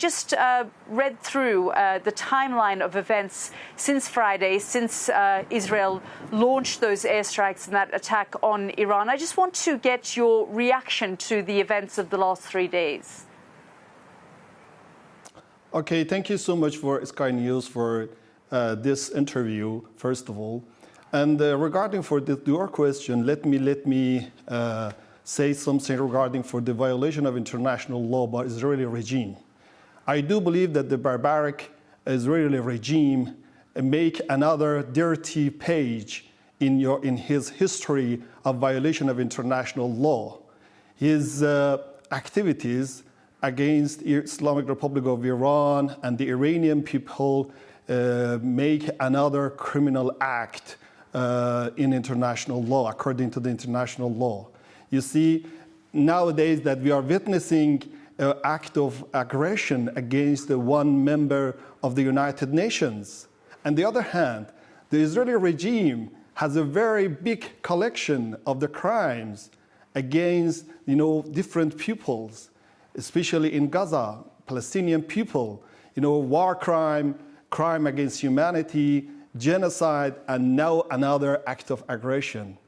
just read through the timeline of events since Friday, since Israel launched those airstrikes and that attack on Iran. I just want to get your reaction to the events of the last 3 days. Okay, thank you so much for Sky News for this interview, first of all. And regarding for your question, let me say something regarding for the violation of international law by Israeli regime. I do believe that the barbaric Israeli regime make another dirty page in his history of violation of international law. His activities against Islamic Republic of Iran and the Iranian people make another criminal act in international law, according to the international law. You see, nowadays that we are witnessing an act of aggression against the one member of the United Nations. On the other hand, the Israeli regime has a very big collection of the crimes against, different peoples, especially in Gaza, Palestinian people, war crime, crime against humanity, genocide, and now another act of aggression.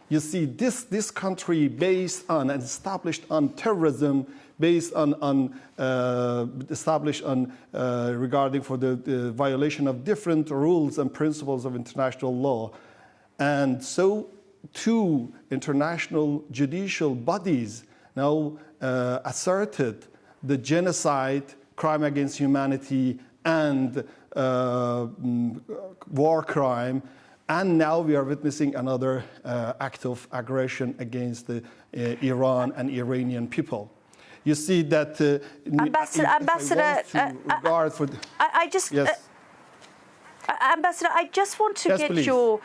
You see, this country based on and established on terrorism, based on established on regarding for the violation of different rules and principles of international law. And so two international judicial bodies now asserted the genocide, crime against humanity, and war crime. And now we are witnessing another act of aggression against the Iran and Iranian people. You see that Ambassador, Ambassador, I just want to get please. your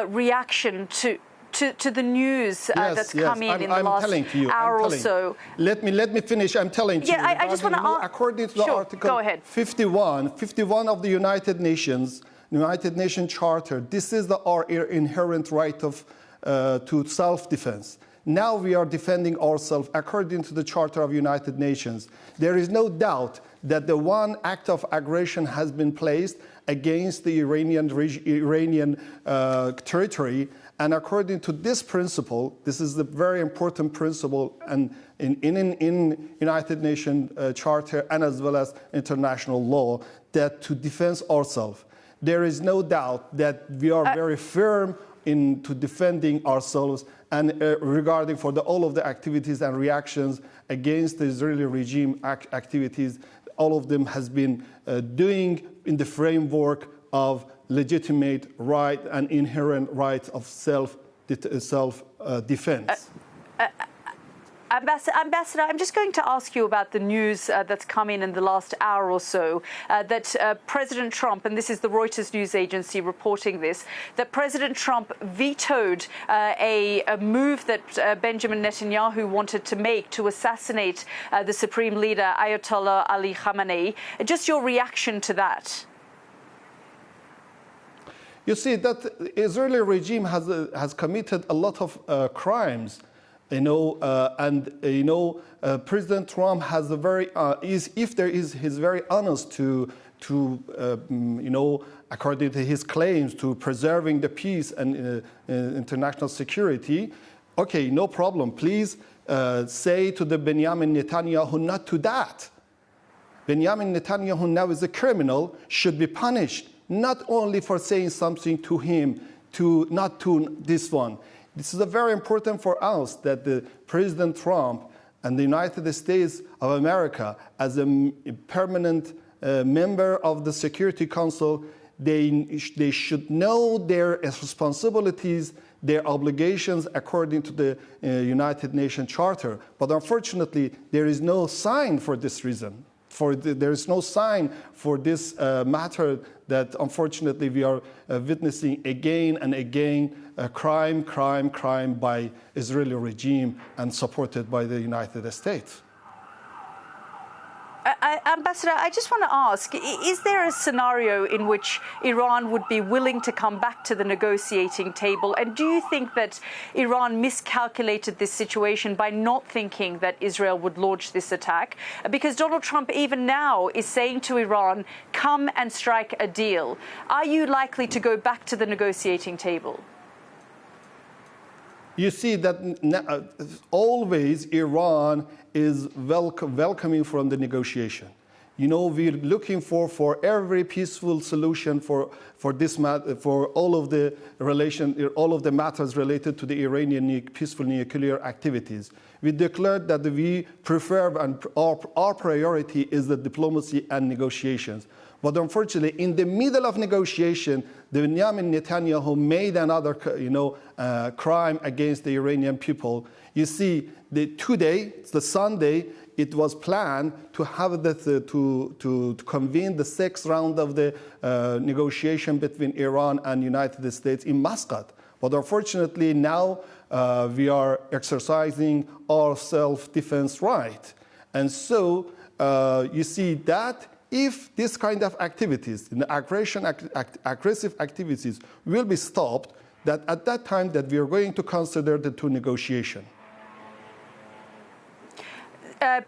reaction to the news that's come in the last hour or so. Let me finish. I'm telling you. I just want to ask. According to the Article 51 of the United Nations Charter, this is our inherent right of to self-defense. Now we are defending ourselves according to the Charter of United Nations. There is no doubt that the one act of aggression has been placed against the Iranian territory. And according to this principle, this is the very important principle and in United Nations Charter and as well as international law, that to defend ourselves. There is no doubt that we are very firm into defending ourselves and regarding for all of the activities and reactions against the Israeli regime activities, all of them has been doing in the framework of legitimate right and inherent rights of self-defense. Ambassador, I'm just going to ask you about the news that's come in the last hour or so, that President Trump, and this is the Reuters news agency reporting this, that President Trump vetoed a move that Benjamin Netanyahu wanted to make to assassinate the Supreme Leader, Ayatollah Ali Khamenei. Just your reaction to that. You see that the Israeli regime has committed a lot of crimes. President Trump has a very he's very honest to according to his claims to preserving the peace and international security. Okay, no problem. Please say to the Benjamin Netanyahu not to that. Benjamin Netanyahu now is a criminal, should be punished, not only for saying something to him, not to this one. This is very important for us that the President Trump and the United States of America, as a permanent member of the Security Council, they should know their responsibilities, their obligations according to the United Nations Charter. But unfortunately, there is no sign for this reason. There is no sign for this matter that unfortunately we are witnessing again and again crime by Israeli regime and supported by the United States. Ambassador, I just want to ask, is there a scenario in which Iran would be willing to come back to the negotiating table? And do you think that Iran miscalculated this situation by not thinking that Israel would launch this attack? Because Donald Trump even now is saying to Iran, come and strike a deal. Are you likely to go back to the negotiating table? You see that always Iran is welcoming from the negotiation. You know, we're looking for every peaceful solution for this matter, for all of the matters related to the Iranian peaceful nuclear activities. We declared that we prefer and our priority is the diplomacy and negotiations. But unfortunately, in the middle of negotiation, the Benjamin Netanyahu made another, crime against the Iranian people. You see, today, the Sunday, it was planned to have to convene the 6th round of the negotiation between Iran and United States in Muscat. But unfortunately, now we are exercising our self-defense right. And so you see that if this kind of activities, aggressive activities will be stopped, that at that time that we are going to consider the two negotiation.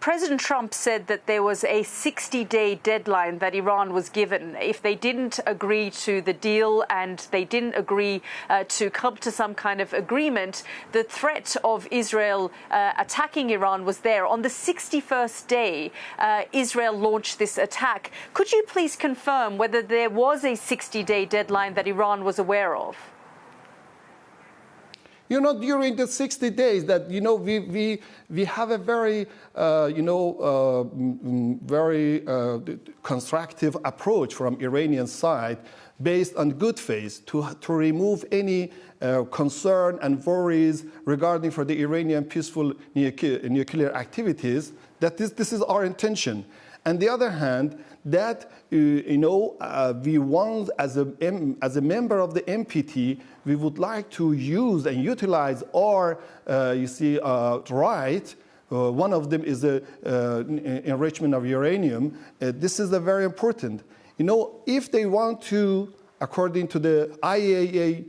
President Trump said that there was a 60-day deadline that Iran was given. If they didn't agree to the deal and they didn't agree to come to some kind of agreement, the threat of Israel attacking Iran was there. On the 61st day, Israel launched this attack. Could you please confirm whether there was a 60-day deadline that Iran was aware of? During the 60 days that, we have a very, very constructive approach from Iranian side based on good faith to remove any concern and worries regarding for the Iranian peaceful nuclear activities, that this is our intention. On the other hand, that we want as a member of the NPT, we would like to use and utilize our right. One of them is the enrichment of uranium. This is very important. If they want to, according to the IAEA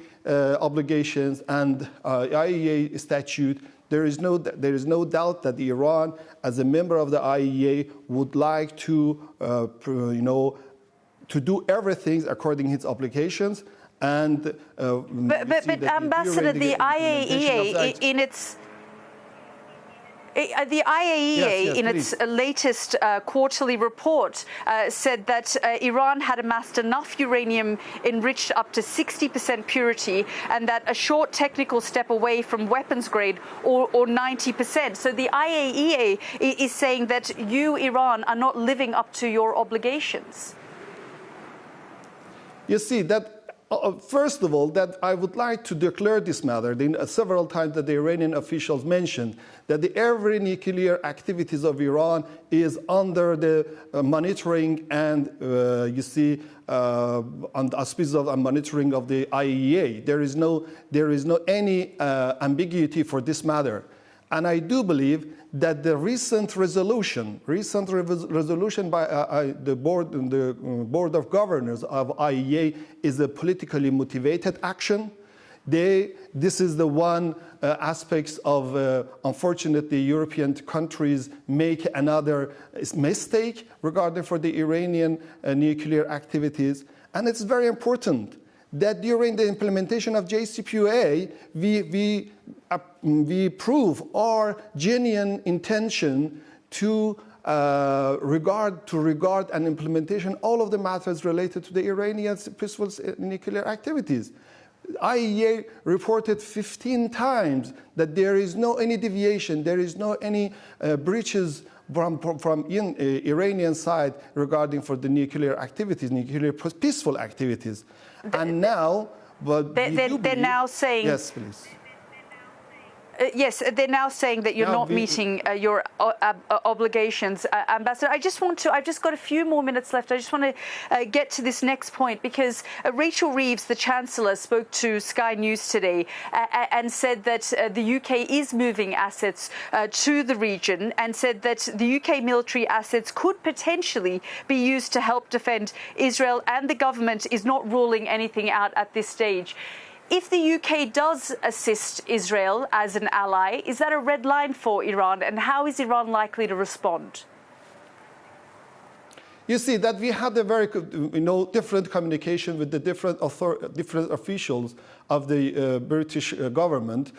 obligations and IAEA statute, there is no doubt that Iran, as a member of the IAEA, would like to, to do everything according to its obligations. And but Ambassador, the IAEA in its its latest quarterly report said that Iran had amassed enough uranium enriched up to 60% purity and that a short technical step away from weapons grade or 90%. So the IAEA is saying that you, Iran, are not living up to your obligations. You see, that first of all, that I would like to declare this matter. Several times that the Iranian officials mentioned that every nuclear activities of Iran is under the monitoring and, on the auspices of monitoring of the IAEA. There is no any ambiguity for this matter. And I do believe that the recent resolution by the Board of Governors of IAEA is a politically motivated action. This is the one aspects of, unfortunately, European countries make another mistake regarding for the Iranian nuclear activities. And it's very important that during the implementation of JCPOA, we prove our genuine intention to regard and implementation all of the matters related to the Iranian peaceful nuclear activities. IAEA reported 15 times that there is no any deviation, there is no any breaches from Iranian side regarding for the nuclear activities, nuclear peaceful activities. And now, but they're now saying. Yes, please. Yes, they're now saying that you're not meeting your obligations, Ambassador. I've just got a few more minutes left. I just want to get to this next point because Rachel Reeves, the Chancellor, spoke to Sky News today and said that the UK is moving assets to the region and said that the UK military assets could potentially be used to help defend Israel, and the government is not ruling anything out at this stage. If the UK does assist Israel as an ally, is that a red line for Iran, and how is Iran likely to respond? You see that we had a very, different communication with the different officials of the British government.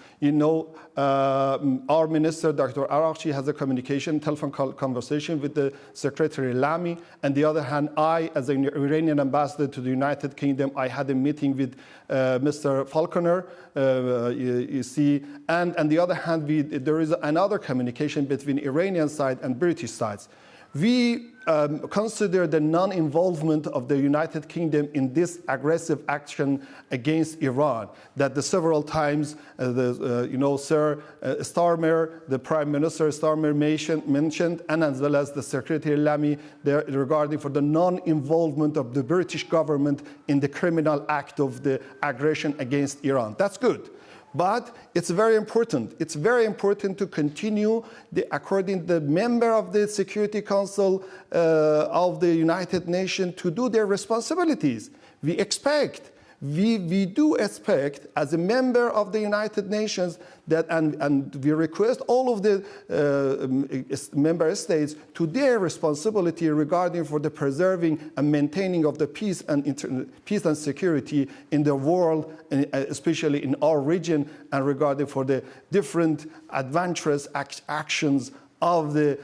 Our minister, Dr. Araghchi, has a telephone conversation with the Secretary Lamy. On the other hand, I, as an Iranian ambassador to the United Kingdom, I had a meeting with Mr. Falconer, you see. And on the other hand, there is another communication between Iranian side and British sides. We consider the non-involvement of the United Kingdom in this aggressive action against Iran. That the several times, Sir Starmer, the Prime Minister Starmer mentioned, and as well as the Secretary Lamy, regarding for the non-involvement of the British government in the criminal act of the aggression against Iran. That's good. But it's very important. It's very important to continue, according to the member of the Security Council of the United Nations, to do their responsibilities. We do expect, as a member of the United Nations, that and we request all of the member states to their responsibility regarding for the preserving and maintaining of the peace and security in the world, especially in our region, and regarding for the different adventurous actions of the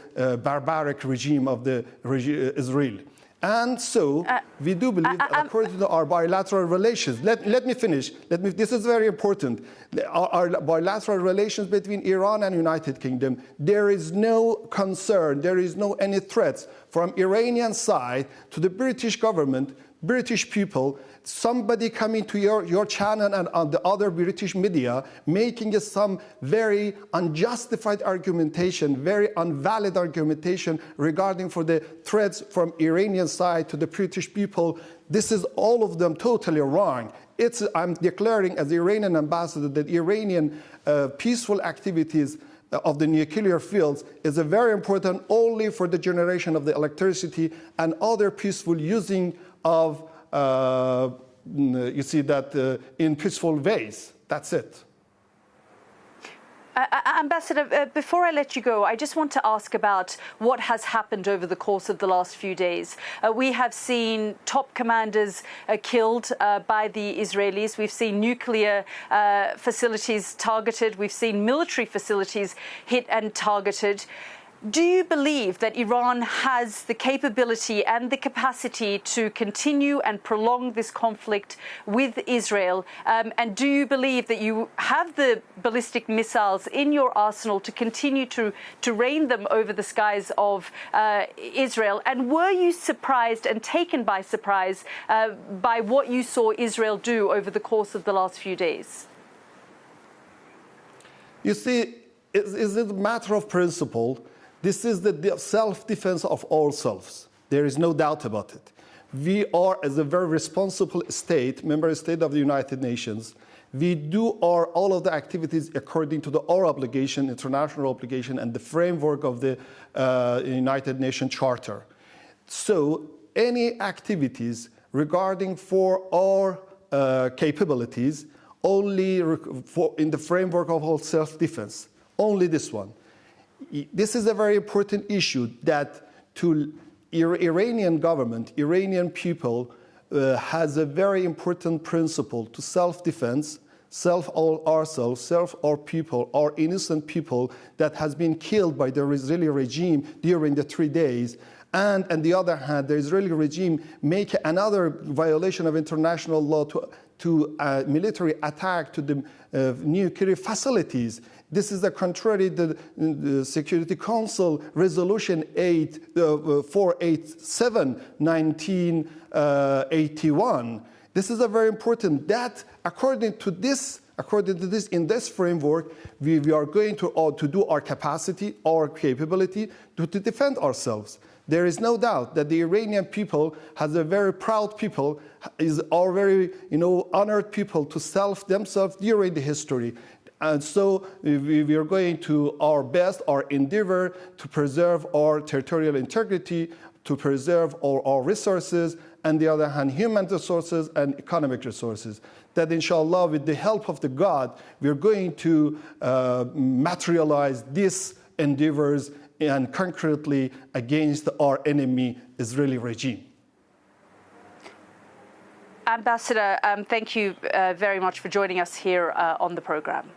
barbaric regime of the Israel. And so we do believe that according to our bilateral relations, let me finish. This is very important. Our bilateral relations between Iran and United Kingdom, there is no concern, there is no any threats from Iranian side to the British government, British people, somebody coming to your channel and on the other British media, making some very unjustified argumentation, very unvalid argumentation regarding for the threats from Iranian side to the British people. This is all of them totally wrong. I'm declaring as the Iranian ambassador that Iranian peaceful activities of the nuclear fields is a very important only for the generation of the electricity and other peaceful using of you see that in peaceful ways. That's it. Ambassador, before I let you go, I just want to ask about what has happened over the course of the last few days. We have seen top commanders killed by the Israelis. We've seen nuclear facilities targeted. We've seen military facilities hit and targeted. Do you believe that Iran has the capability and the capacity to continue and prolong this conflict with Israel? And do you believe that you have the ballistic missiles in your arsenal to continue to rain them over the skies of Israel? And were you surprised and taken by surprise by what you saw Israel do over the course of the last few days? You see, it's a matter of principle. This is the self-defense of all selves. There is no doubt about it. We are, as a very responsible state, member state of the United Nations, we do all of the activities according to our obligation, international obligation, and the framework of the United Nations Charter. So any activities regarding for our capabilities only in the framework of all self-defense, only this one. This is a very important issue that to Iranian government, Iranian people has a very important principle to self-defense, ourselves, our people, our innocent people that has been killed by the Israeli regime during the 3 days. And on the other hand, the Israeli regime make another violation of international law to military attack to the nuclear facilities. This is contrary to the Security Council Resolution 487, 1981. This is a very important that, according to this According to this, in this framework, we are going to do our capacity, our capability to defend ourselves. There is no doubt that the Iranian people has a very proud people, is our very honored people to themselves during the history. And so we are going to our best, our endeavor to preserve our territorial integrity, to preserve our resources, and the other hand, human resources and economic resources. That inshallah, with the help of the God, we are going to materialize these endeavors and concretely against our enemy, Israeli regime. Ambassador, thank you very much for joining us here on the program.